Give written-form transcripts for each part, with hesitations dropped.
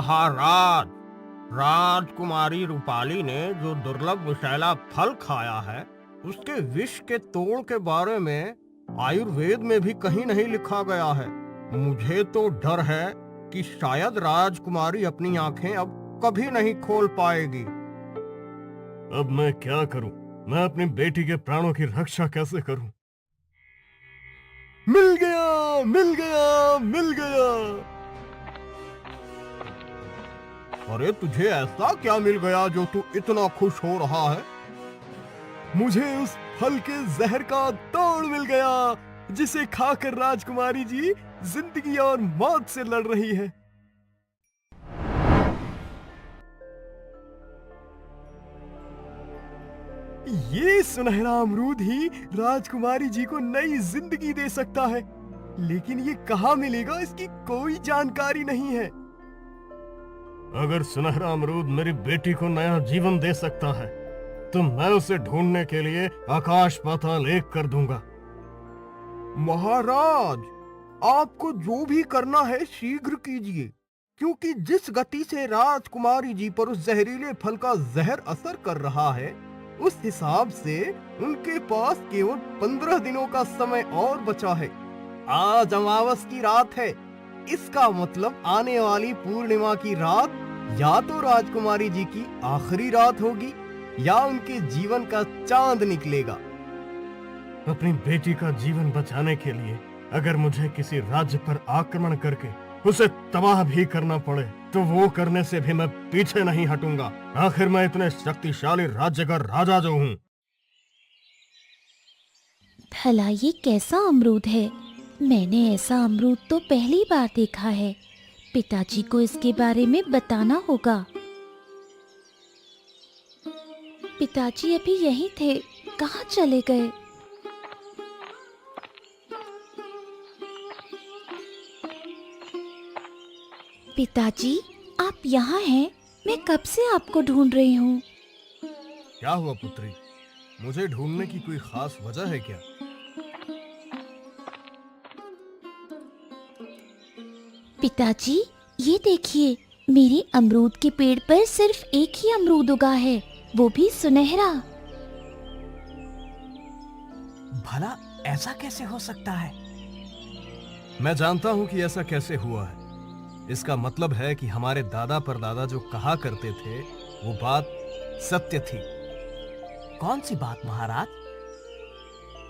महाराज, राजकुमारी रूपाली ने जो दुर्लभ विषैला फल खाया है, उसके विष के तोड़ के बारे में आयुर्वेद में भी कहीं नहीं लिखा गया है। मुझे तो डर है कि शायद राजकुमारी अपनी आंखें अब कभी नहीं खोल पाएगी। अब मैं क्या करूं? मैं अपनी बेटी के प्राणों की रक्षा कैसे करूं? मिल गया, मिल गया, मिल गया। अरे तुझे ऐसा क्या मिल गया जो तू इतना खुश हो रहा है? मुझे उस फल के जहर का तोड़ मिल गया, जिसे खाकर राजकुमारी जी जिंदगी और मौत से लड़ रही है। ये सुनहरा अमरूद ही राजकुमारी जी को नई जिंदगी दे सकता है, लेकिन ये कहाँ मिलेगा, इसकी कोई जानकारी नहीं है। अगर सुनहरा अमरूद मेरी बेटी को नया जीवन दे सकता है, तो मैं उसे ढूंढने के लिए आकाश पाताल एक कर दूंगा। महाराज, आपको जो भी करना है शीघ्र कीजिए, क्योंकि जिस गति से राजकुमारी जी पर उस जहरीले फल का जहर असर कर रहा है, उस हिसाब से उनके पास केवल 15 दिनों का समय और बचा है। आज अमावस की रात है, इसका मतलब आने वाली पूर्णिमा की रात या तो राजकुमारी जी की आखिरी रात होगी या उनके जीवन का चांद निकलेगा। अपनी बेटी का जीवन बचाने के लिए अगर मुझे किसी राज्य पर आक्रमण करके उसे तबाह भी करना पड़े, तो वो करने से भी मैं पीछे नहीं हटूंगा। आखिर मैं इतने शक्तिशाली राज्य का राजा जो हूँ। भला ये कैसा अमरूद है? मैंने ऐसा अमरूद तो पहली बार देखा है। पिताजी को इसके बारे में बताना होगा। पिताजी अभी यहीं थे, कहाँ चले गए? पिताजी, आप यहाँ हैं? मैं कब से आपको ढूंढ रही हूँ। क्या हुआ पुत्री? मुझे ढूंढने की कोई खास वजह है क्या? पिताजी, ये देखिए, मेरे अमरूद के पेड़ पर सिर्फ एक ही अमरूद उगा है, वो भी सुनहरा। भला ऐसा कैसे हो सकता है? मैं जानता हूँ कि ऐसा कैसे हुआ है। इसका मतलब है कि हमारे दादा परदादा जो कहा करते थे, वो बात सत्य थी। कौन सी बात महाराज?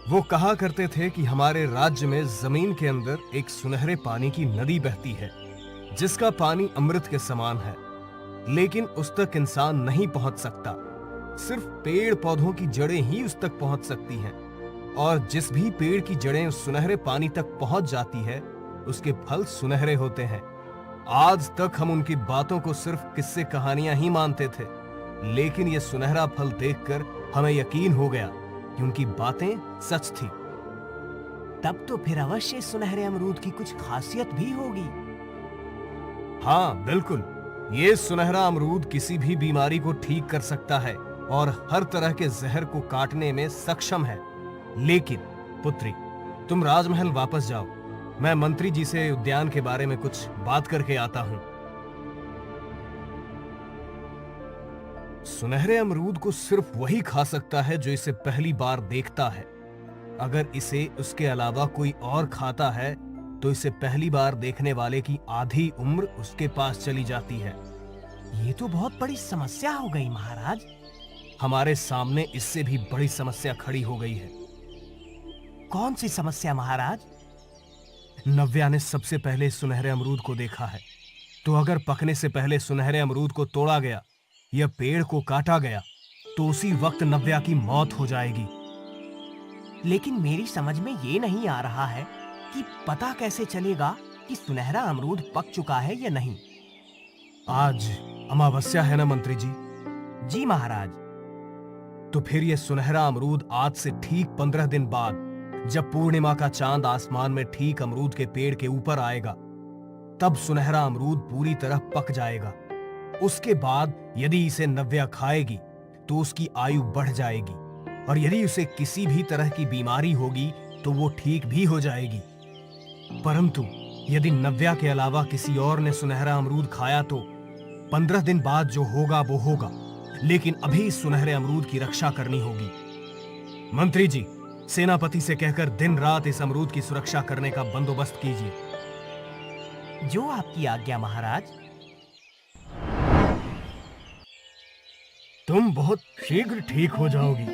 वो कहा करते थे कि हमारे राज्य में जमीन के अंदर एक सुनहरे पानी की नदी बहती है, जिसका पानी अमृत के समान है, लेकिन उस तक इंसान नहीं पहुंच सकता। सिर्फ पेड़ पौधों की जड़ें ही उस तक पहुंच सकती हैं, और जिस भी पेड़ की जड़ें उस सुनहरे पानी तक पहुंच जाती है, उसके फल सुनहरे होते हैं। आज तक हम उनकी बातों को सिर्फ किस्से कहानियां ही मानते थे, लेकिन ये सुनहरा फल देखकर हमें यकीन हो गया कि उनकी बातें सच थी। तब तो फिर अवश्य सुनहरे अमरूद की कुछ खासियत भी होगी। हाँ बिल्कुल, ये सुनहरा अमरूद किसी भी बीमारी को ठीक कर सकता है और हर तरह के जहर को काटने में सक्षम है। लेकिन पुत्री, तुम राजमहल वापस जाओ, मैं मंत्री जी से उद्यान के बारे में कुछ बात करके आता हूं। सुनहरे अमरूद को सिर्फ वही खा सकता है जो इसे पहली बार देखता है। अगर इसे उसके अलावा कोई और खाता है, तो इसे पहली बार देखने वाले की आधी उम्र उसके पास चली जाती है। ये तो बहुत बड़ी समस्या हो गई महाराज। हमारे सामने इससे भी बड़ी समस्या खड़ी हो गई है। कौन सी समस्या महाराज? नव्या ने सबसे पहले सुनहरे अमरूद को देखा है, तो अगर पकने से पहले सुनहरे अमरूद को तोड़ा गया या पेड़ को काटा गया, तो उसी वक्त नव्या की मौत हो जाएगी। लेकिन मेरी समझ में ये नहीं आ रहा है कि पता कैसे चलेगा कि सुनहरा अमरूद पक चुका है या नहीं। आज अमावस्या है ना मंत्री जी? जी महाराज। तो फिर ये सुनहरा अमरूद आज से ठीक 15 दिन बाद, जब पूर्णिमा का चांद आसमान में ठीक अमरूद के पेड़ के ऊपर आएगा, तब सुनहरा अमरूद पूरी तरह पक जाएगा। उसके बाद यदि इसे नव्या खाएगी, तो उसकी आयु बढ़ जाएगी, और यदि उसे किसी भी तरह की बीमारी होगी, तो वो ठीक भी हो जाएगी। परंतु यदि नव्या के अलावा किसी और ने सुनहरा अमरूद खाया, तो 15 दिन बाद जो होगा वो होगा, लेकिन अभी इस सुनहरे अमरूद की रक्षा करनी होगी। मंत्री जी, सेनापति से कहकर दिन रात इस अमरूद की सुरक्षा करने का बंदोबस्त कीजिए। जो आपकी आज्ञा महाराज। तुम बहुत शीघ्र ठीक हो जाओगी।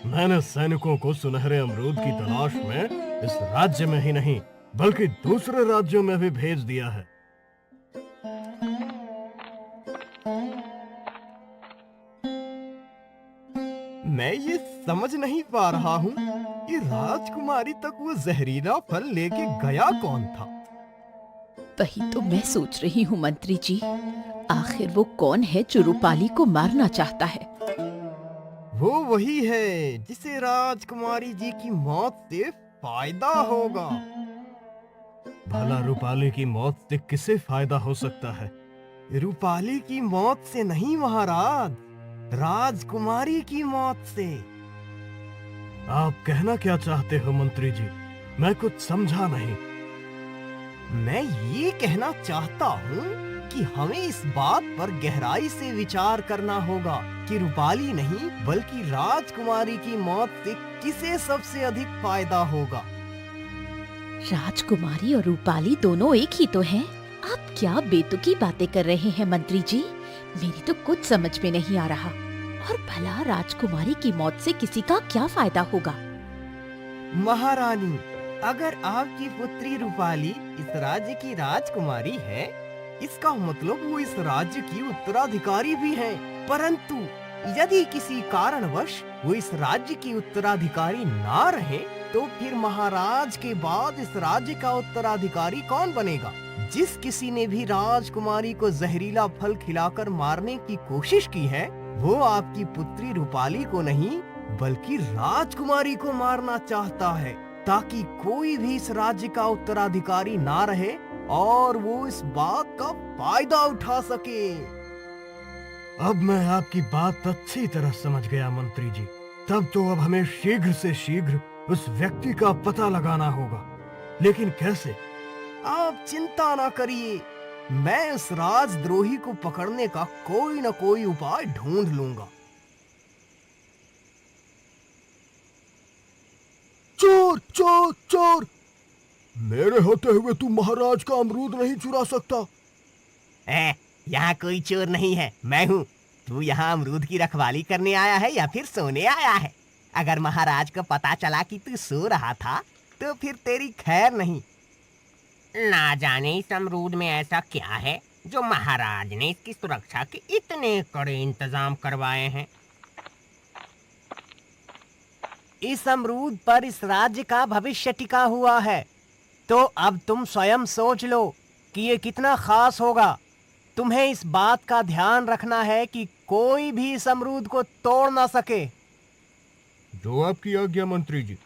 मैंने सैनिकों को सुनहरे अमरूद की तलाश में इस राज्य में ही नहीं बल्कि दूसरे राज्यों में भी भेज दिया है। मैं ये समझ नहीं पा रहा हूँ कि राजकुमारी तक वो जहरीला फल लेके गया कौन था। वही तो मैं सोच रही हूँ मंत्री जी, आखिर वो कौन है जो रूपाली को मारना चाहता है? वो वही है जिसे राजकुमारी जी की मौत से फायदा होगा। भला रूपाली की मौत से किसे फायदा हो सकता है? रूपाली की मौत से नहीं महाराज, राजकुमारी की मौत से। आप कहना क्या चाहते हो मंत्री जी? मैं कुछ समझा नहीं। मैं ये कहना चाहता हूँ कि हमें इस बात पर गहराई से विचार करना होगा कि रूपाली नहीं बल्कि राजकुमारी की मौत से किसे सबसे अधिक फायदा होगा। राजकुमारी और रूपाली दोनों एक ही तो हैं। आप क्या बेतुकी बातें कर रहे हैं मंत्री जी? मेरी तो कुछ समझ में नहीं आ रहा। और भला राजकुमारी की मौत से किसी का क्या फायदा होगा? महारानी, अगर आपकी पुत्री रूपाली इस राज्य की राजकुमारी है, इसका मतलब वो इस राज्य की उत्तराधिकारी भी है। परंतु यदि किसी कारणवश वो इस राज्य की उत्तराधिकारी ना रहे, तो फिर महाराज के बाद इस राज्य का उत्तराधिकारी कौन बनेगा? जिस किसी ने भी राजकुमारी को जहरीला फल खिलाकर मारने की कोशिश की है, वो आपकी पुत्री रूपाली को नहीं बल्कि राजकुमारी को मारना चाहता है, ताकि कोई भी इस राज्य का उत्तराधिकारी ना रहे और वो इस बात का फायदा उठा सके। अब मैं आपकी बात अच्छी तरह समझ गया मंत्री जी। तब तो अब हमें शीघ्र से शीघ्र उस व्यक्ति का पता लगाना होगा, लेकिन कैसे? आप चिंता ना करिए, मैं उस राजद्रोही को पकड़ने का कोई न कोई उपाय ढूंढ लूंगा। चोर चोर चोर! मेरे होते हुए तू महाराज का अमरूद नहीं चुरा सकता। यहाँ कोई चोर नहीं है, मैं हूँ। तू यहाँ अमरूद की रखवाली करने आया है या फिर सोने आया है? अगर महाराज को पता चला कि तू सो रहा था तो फिर तेरी खैर नहीं। ना जाने इस अमरूद में ऐसा क्या है जो महाराज ने इसकी सुरक्षा के इतने कड़े इंतजाम करवाए हैं। इस अमरूद पर इस राज्य का भविष्य टिका हुआ है, तो अब तुम स्वयं सोच लो कि ये कितना खास होगा। तुम्हें इस बात का ध्यान रखना है कि कोई भी इस अमरूद को तोड़ ना सके। जो आपकी आज्ञा मंत्री जी।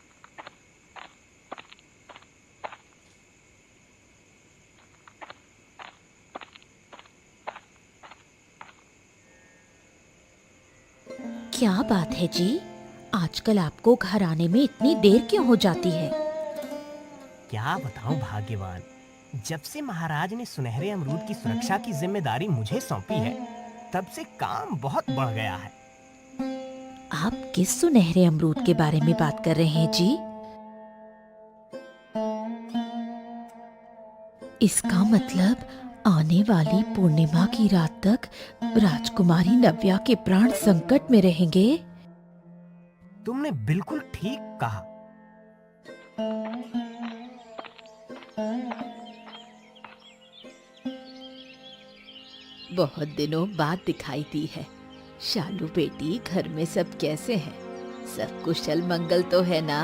क्या बात है जी, आजकल आपको घर आने में इतनी देर क्यों हो जाती है? क्या बताऊं भाग्यवान, जब से महाराज ने सुनहरे अमरूद की सुरक्षा की जिम्मेदारी मुझे सौंपी है, तब से काम बहुत बढ़ गया है। आप किस सुनहरे अमरूद के बारे में बात कर रहे हैं जी? इसका मतलब आने वाली पूर्णिमा की रात तक राजकुमारी नव्या के प्राण संकट में रहेंगे। तुमने बिल्कुल ठीक कहा। बहुत दिनों बाद दिखाई दी है। शालू बेटी, घर में सब कैसे हैं? सब कुशल मंगल तो है ना?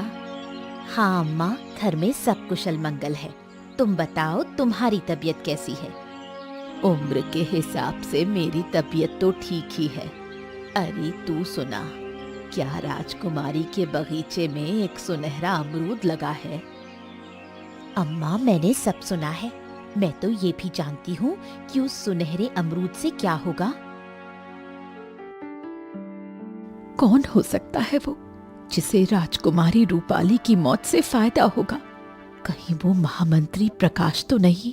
हाँ अम्मा, घर में सब कुशल मंगल है। तुम बताओ, तुम्हारी तबीयत कैसी है? उम्र के हिसाब से मेरी तबीयत तो ठीक ही है। अरे तू सुना, क्या राजकुमारी के बगीचे में एक सुनहरा अमरूद लगा है? अम्मा, मैंने सब सुना है। मैं तो ये भी जानती हूँ कि उस सुनहरे अमरूद से क्या होगा। कौन हो सकता है वो जिसे राजकुमारी रूपाली की मौत से फायदा होगा? कहीं वो महामंत्री प्रकाश तो नहीं?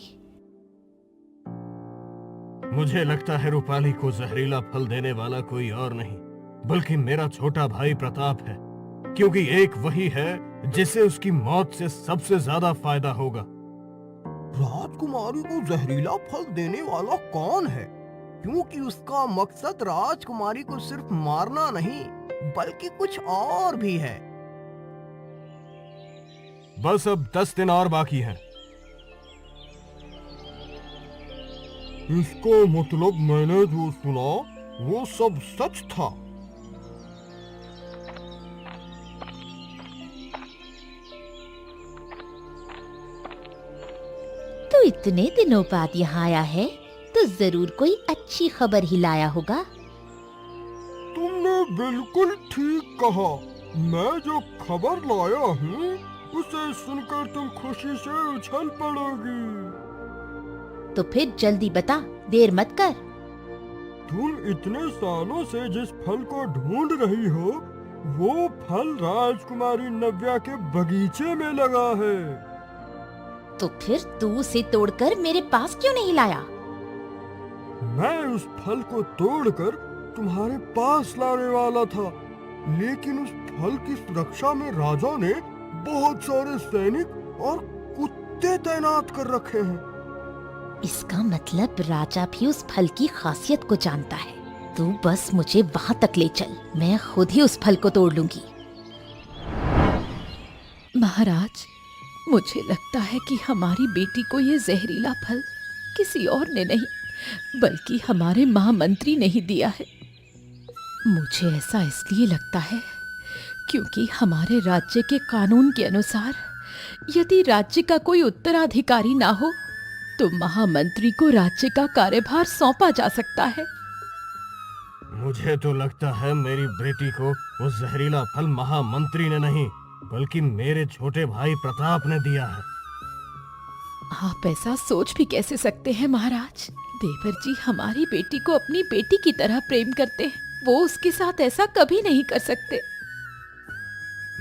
मुझे लगता है रूपाली को जहरीला फल देने वाला कोई और नहीं, बल्कि मेरा छोटा भाई प्रताप है, क्योंकि एक वही है जिसे उसकी मौत से सबसे ज्यादा फायदा होगा। राजकुमारी को जहरीला फल देने वाला कौन है? क्योंकि उसका मकसद राजकुमारी को सिर्फ मारना नहीं, बल्कि कुछ और भी है। बस अब 10 दिन और बाकी हैं। इसका मतलब मैंने जो सुना वो सब सच था। तो इतने दिनों बाद यहाँ आया है तो जरूर कोई अच्छी खबर ही लाया होगा। तुमने बिल्कुल ठीक कहा। मैं जो खबर लाया हूँ उसे सुनकर तुम खुशी से उछल पड़ोगी। तो फिर जल्दी बता, देर मत कर। तुम इतने सालों से जिस फल को ढूंढ रही हो वो फल राजकुमारी नव्या के बगीचे में लगा है। तो फिर तू उसे तोड़कर मेरे पास क्यों नहीं लाया? मैं उस फल को तोड़कर तुम्हारे पास लाने वाला था, लेकिन उस फल की सुरक्षा में राजा ने बहुत सारे सैनिक और कुत्ते तैनात कर रखे हैं। इसका मतलब राजा भी उस फल की खासियत को जानता है। तू बस मुझे वहां तक ले चल, मैं खुद ही उस फल को तोड़ लूंगी। महाराज, मुझे लगता है कि हमारी बेटी को ये जहरीला फल किसी और ने नहीं बल्कि हमारे महामंत्री ने ही दिया है। मुझे ऐसा इसलिए लगता है क्योंकि हमारे राज्य के कानून के अनुसार यदि राज्य का कोई उत्तराधिकारी ना हो तो महामंत्री को राज्य का कार्यभार सौंपा जा सकता है। मुझे तो लगता है मेरी बेटी को वो जहरीला फल महामंत्री ने नहीं बल्कि मेरे छोटे भाई प्रताप ने दिया है। आप ऐसा सोच भी कैसे सकते हैं महाराज? देवर जी हमारी बेटी को अपनी बेटी की तरह प्रेम करते हैं, वो उसके साथ ऐसा कभी नहीं कर सकते।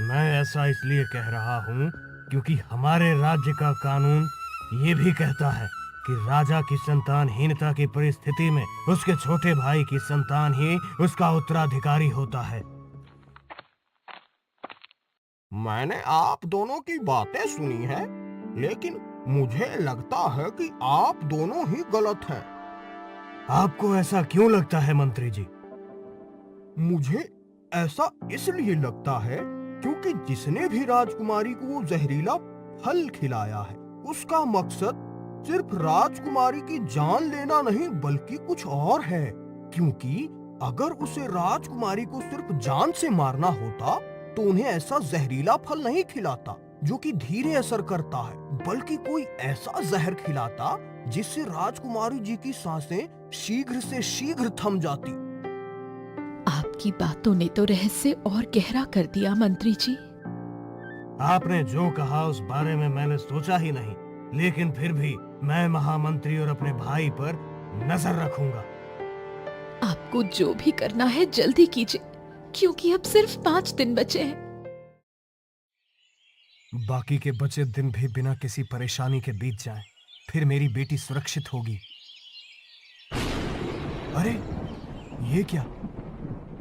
मैं ऐसा इसलिए कह रहा हूँ क्योंकि हमारे राज्य का कानून ये भी कहता है कि राजा की संतानहीनता की परिस्थिति में उसके छोटे भाई की संतान ही उसका उत्तराधिकारी होता है। मैंने आप दोनों की बातें सुनी हैं, लेकिन मुझे लगता है कि आप दोनों ही गलत हैं। आपको ऐसा क्यों लगता है मंत्री जी? मुझे ऐसा इसलिए लगता है क्योंकि जिसने भी राजकुमारी को वो जहरीला फल खिलाया है उसका मकसद सिर्फ राजकुमारी की जान लेना नहीं बल्कि कुछ और है। क्योंकि अगर उसे राजकुमारी को सिर्फ जान से मारना होता तो उन्हें ऐसा जहरीला फल नहीं खिलाता जो कि धीरे असर करता है, बल्कि कोई ऐसा जहर खिलाता जिससे राजकुमारी जी की सांसें शीघ्र से शीघ्र थम जाती। आपकी बातों ने तो रहस्य और गहरा कर दिया मंत्री जी। आपने जो कहा उस बारे में मैंने सोचा ही नहीं, लेकिन फिर भी मैं महामंत्री और अपने भाई पर नजर रखूंगा। आपको जो भी करना है जल्दी कीजिए, क्योंकि अब सिर्फ 5 दिन बचे हैं। बाकी के बचे दिन भी बिना किसी परेशानी के बीत जाएं, फिर मेरी बेटी सुरक्षित होगी। अरे ये क्या?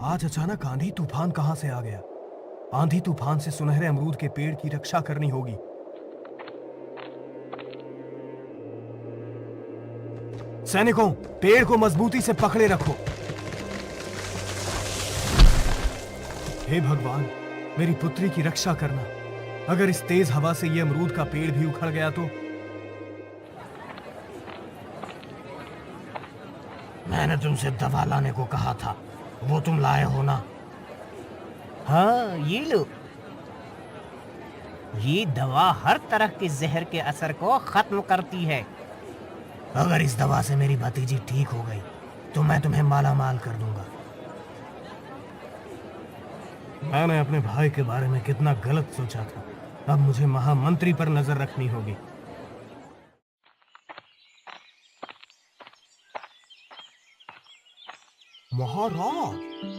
आज अचानक आंधी तूफान कहां से आ गया? आंधी तूफान से सुनहरे अमरूद के पेड़ की रक्षा करनी होगी। सैनिकों, पेड़ को मजबूती से पकड़े रखो। हे भगवान, मेरी पुत्री की रक्षा करना। अगर इस तेज हवा से ये अमरूद का पेड़ भी उखड़ गया तो? मैंने तुमसे दवा लाने को कहा था, वो तुम लाए हो ना? हाँ, ये लो। ये दवा हर तरह के जहर के असर को खत्म करती है। अगर इस दवा से मेरी भतीजी ठीक हो गई तो मैं तुम्हें माला माल कर दूंगा। मैंने अपने भाई के बारे में कितना गलत सोचा था। अब मुझे महामंत्री पर नजर रखनी होगी। महाराज,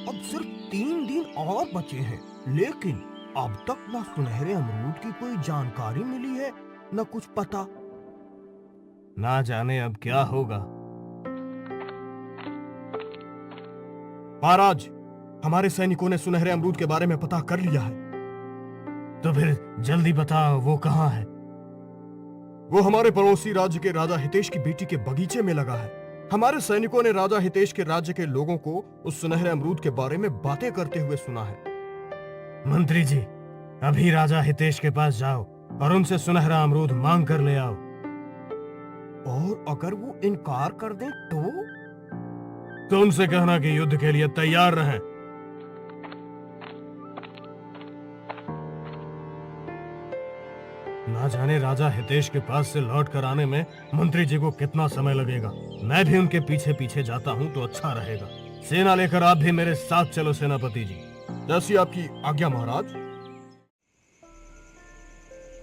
अब सिर्फ 3 दिन और बचे हैं, लेकिन अब तक न सुनहरे अमरूद की कोई जानकारी मिली है न कुछ पता। ना जाने अब क्या होगा। महाराज, हमारे सैनिकों ने सुनहरे अमरूद के बारे में पता कर लिया है। तो फिर जल्दी बताओ, वो कहाँ है? वो हमारे पड़ोसी राज्य के राजा हितेश की बेटी के बगीचे में लगा है। हमारे सैनिकों ने राजा हितेश के राज्य के लोगों को उस सुनहरे अमरूद के बारे में बातें करते हुए सुना है। मंत्री जी, अभी राजा हितेश के पास जाओ और उनसे सुनहरा अमरूद मांग कर ले आओ। और अगर वो इनकार कर दें तो उनसे कहना कि युद्ध के लिए तैयार रहें। ना जाने राजा हितेश के पास से लौट कर आने में मंत्री जी को कितना समय लगेगा। मैं भी उनके पीछे पीछे जाता हूं तो अच्छा रहेगा। सेना लेकर आप भी मेरे साथ चलो सेनापति जी। जैसी आपकी आज्ञा महाराज।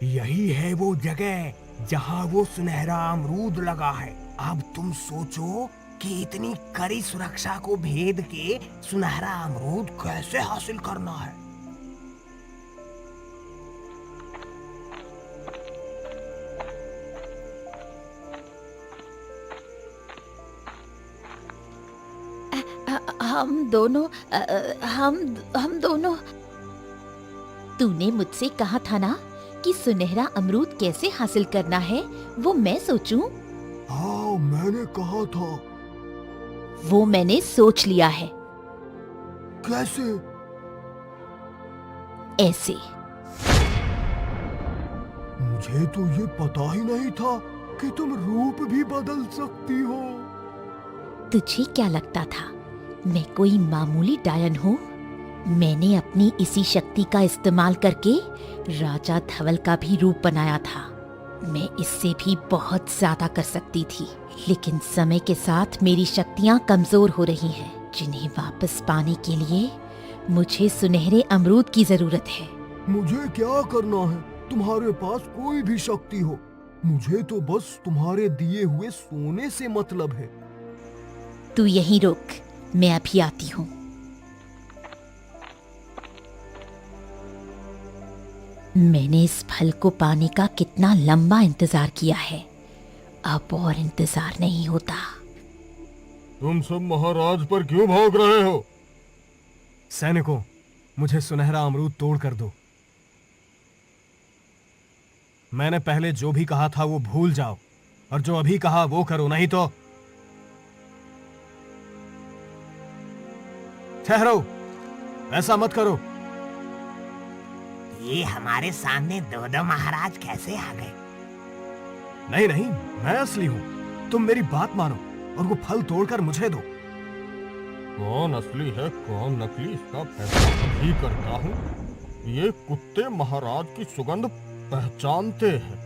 यही है वो जगह जहां वो सुनहरा अमरूद लगा है। अब तुम सोचो कि इतनी कड़ी सुरक्षा को भेद के सुनहरा अमरूद कैसे हासिल करना है। हम दोनों। तूने मुझसे कहा था ना कि सुनहरा अमरूद कैसे हासिल करना है वो मैं सोचूं। हाँ, मैंने कहा था। वो मैंने सोच लिया है। कैसे? ऐसे। मुझे तो ये पता ही नहीं था कि तुम रूप भी बदल सकती हो। तुझे क्या लगता था मैं कोई मामूली डायन हूँ? मैंने अपनी इसी शक्ति का इस्तेमाल करके राजा धवल का भी रूप बनाया था। मैं इससे भी बहुत ज्यादा कर सकती थी, लेकिन समय के साथ मेरी शक्तियाँ कमजोर हो रही हैं, जिन्हें वापस पाने के लिए मुझे सुनहरे अमरूद की जरूरत है। मुझे क्या करना है? तुम्हारे पास कोई भी शक्ति हो, मुझे तो बस तुम्हारे दिए हुए सोने से मतलब है। तू यहीं रुक, मैं अभी आती हूँ। मैंने इस फल को पाने का कितना लंबा इंतजार किया है, अब और इंतजार नहीं होता। तुम सब महाराज पर क्यों भौंक रहे हो? सैनिकों, मुझे सुनहरा अमरूद तोड़ कर दो। मैंने पहले जो भी कहा था वो भूल जाओ, और जो अभी कहा वो करो, नहीं तो ठहरो, ऐसा मत करो। ये हमारे सामने दो महाराज कैसे आ गए? नहीं नहीं, मैं असली हूं। तुम मेरी बात मानो और वो फल तोड़कर मुझे दो। कौन असली है कौन नकली, इसका फैसला अभी करता हूं। ये कुत्ते महाराज की सुगंध पहचानते हैं।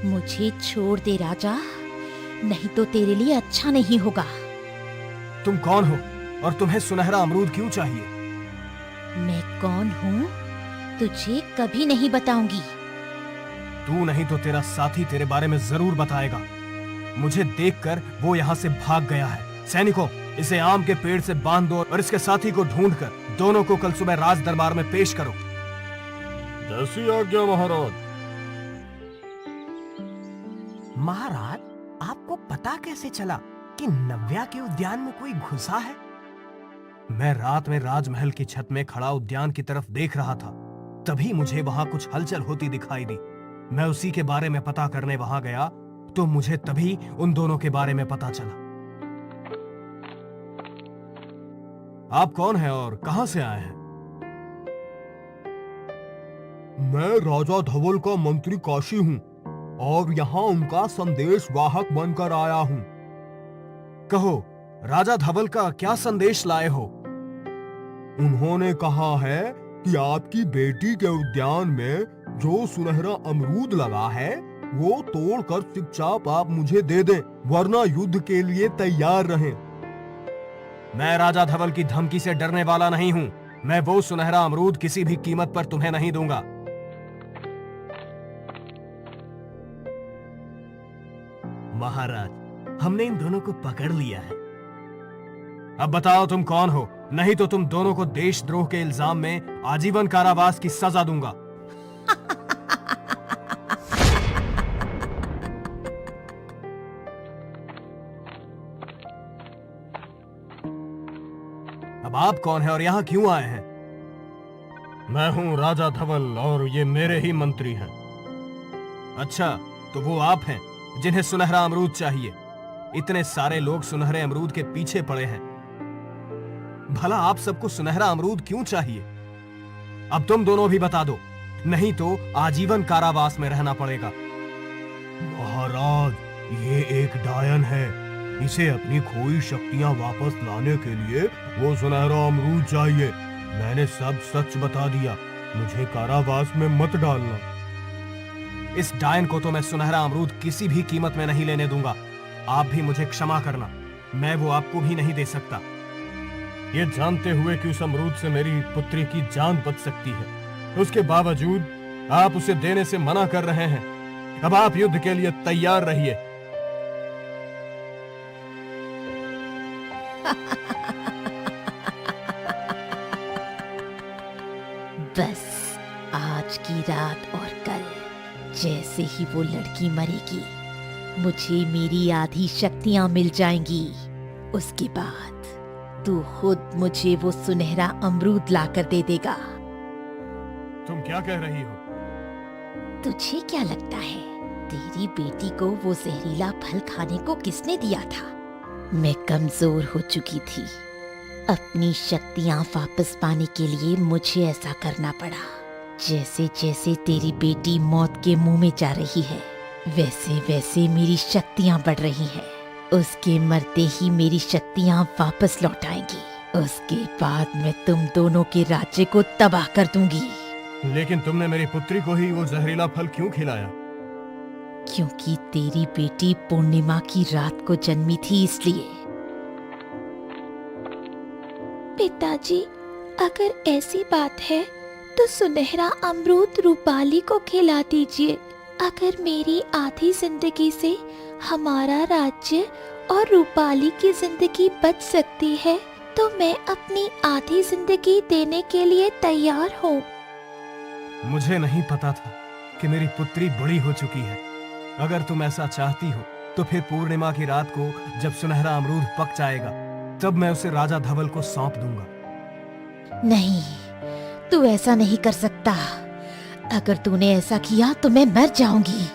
मुझे छोड़ दे राजा, नहीं तो तेरे लिए अच्छा नहीं होगा। तुम कौन हो और तुम्हें सुनहरा अमरूद क्यों चाहिए? मैं कौन हूँ तुझे कभी नहीं बताऊंगी। तू नहीं तो तेरा साथी तेरे बारे में जरूर बताएगा। मुझे देखकर वो यहाँ से भाग गया है। सैनिकों, इसे आम के पेड़ से बांध दो और इसके साथी को ढूंढकर दोनों को कल सुबह राज दरबार में पेश करो। जैसी आज्ञा महाराज। महाराज, आपको पता कैसे चला कि नव्या के उद्यान में कोई घुसा है? मैं रात में राजमहल की छत में खड़ा उद्यान की तरफ देख रहा था, तभी मुझे वहां कुछ हलचल होती दिखाई दी। मैं उसी के बारे में पता करने वहां गया तो मुझे तभी उन दोनों के बारे में पता चला। आप कौन हैं और कहां से आए हैं? मैं राजा धवल का मंत्री काशी हूँ और यहाँ उनका संदेश वाहक बनकर आया हूँ। कहो, राजा धवल का क्या संदेश लाए हो? उन्होंने कहा है कि आपकी बेटी के उद्यान में जो सुनहरा अमरूद लगा है वो तोड़कर चुपचाप आप मुझे दे दें, वरना युद्ध के लिए तैयार रहें। मैं राजा धवल की धमकी से डरने वाला नहीं हूं। मैं वो सुनहरा अमरूद किसी भी कीमत पर तुम्हें नहीं दूंगा। महाराज, हमने इन दोनों को पकड़ लिया है। अब बताओ तुम कौन हो, नहीं तो तुम दोनों को देशद्रोह के इल्जाम में आजीवन कारावास की सजा दूंगा। अब आप कौन हैं और यहाँ क्यों आए हैं? मैं हूँ राजा धवल और ये मेरे ही मंत्री हैं। अच्छा, तो वो आप हैं जिन्हें सुनहरा अमरूद चाहिए। इतने सारे लोग सुनहरे अमरूद के पीछे पड़े हैं। भला आप सबको सुनहरा अमरूद क्यों चाहिए? अब तुम दोनों भी बता दो, नहीं तो आजीवन कारावास में रहना पड़ेगा। महाराज, ये एक डायन है। इसे अपनी खोई शक्तियां वापस लाने के लिए वो सुनहरा अमरूद चाहिए। मैंने सब सच बता दिया। मुझे कारावास में मत डालना। इस डायन को तो मैं सुनहरा अमरूद किसी भी कीमत में नहीं लेने दूंगा। आप भी मुझे क्षमा करना, मैं वो आपको भी नहीं दे सकता। ये जानते हुए कि उस अमरूद से मेरी पुत्री की जान बच सकती है, उसके बावजूद आप उसे देने से मना कर रहे हैं। अब आप युद्ध के लिए तैयार रहिए। बस आज की रात और कल जैसे ही वो लड़की मरेगी, मुझे मेरी आधी शक्तियां मिल जाएंगी। उसके बाद तू खुद मुझे वो सुनहरा अमरूद लाकर दे देगा। तुम क्या कह रही हो? तुझे क्या लगता है तेरी बेटी को वो जहरीला फल खाने को किसने दिया था? मैं कमजोर हो चुकी थी। अपनी शक्तियां वापस पाने के लिए मुझे ऐसा करना पड़ा। जैसे जैसे तेरी बेटी मौत के मुंह में जा रही है, वैसे वैसे मेरी शक्तियां बढ़ रही हैं। उसके मरते ही मेरी शक्तियां वापस लौट आएंगी। उसके बाद मैं तुम दोनों के राज्य को तबाह कर दूंगी। लेकिन तुमने मेरी पुत्री को ही वो जहरीला फल क्यों खिलाया? क्योंकि तेरी बेटी पूर्णिमा की रात को जन्मी थी, इसलिए। पिताजी, अगर ऐसी बात है तो सुनहरा अमरूद रूपाली को खिला दीजिए। अगर मेरी आधी जिंदगी से हमारा राज्य और रूपाली की जिंदगी बच सकती है तो मैं अपनी आधी जिंदगी देने के लिए तैयार हूँ। मुझे नहीं पता था कि मेरी पुत्री बड़ी हो चुकी है। अगर तुम ऐसा चाहती हो तो फिर पूर्णिमा की रात को जब सुनहरा अमरूद पक जाएगा, तब मैं उसे राजा धवल को सौंप दूंगा। नहीं, तू ऐसा नहीं कर सकता। अगर तूने ऐसा किया तो मैं मर जाऊंगी।